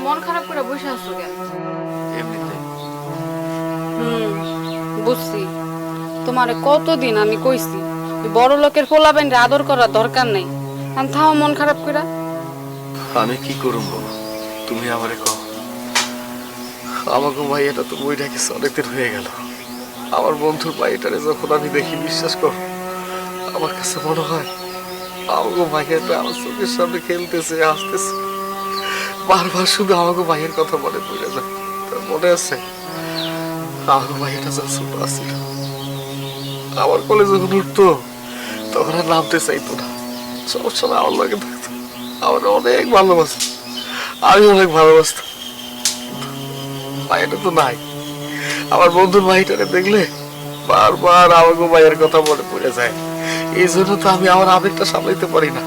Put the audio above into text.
মন খারাপ করে বসে আছো কেন? এমনিতে বুঝছি। তোমারে কতদিন আমি কইছি বড় লোকের পোলাবেন আদর করার দরকার নেই, আমি থাও মন খারাপ করে। আমি কি করুম বলো, তুমি আমারে কও। আমাকে ভাইয়াটা তো বই রাখিস অনেকদিন হয়ে গেল। আমার বন্ধুর ভাইটারে যখন আমি দেখি, বিশ্বাস কর, আমার কাছে মনে হয় আমাকে ভাইয়াটা আমার চোখের সামনে খেলতেছে, হাসতেছে। বারবার শুধু আমাকে ভাইয়ের কথা মনে পড়ে যায়। তোর মনে আছে আমাকে ভাইয়াটা যখন ছোট আসছিল, আমার কোলে যখন উঠতো তখন আর নামতে চাইতো না, সবসময় আমার লাগে থাকতো, আমার অনেক ভালোবাসতো, আমি অনেক ভালোবাসতাম। ভাইটা তো নাই। আমার বন্ধুর ভাইটাকে দেখলে বারবার আমাকে ভাইয়ের কথা মনে পড়ে যায়। এই জন্য তো আমি আমার আবেগটা সামলাইতে পারি না।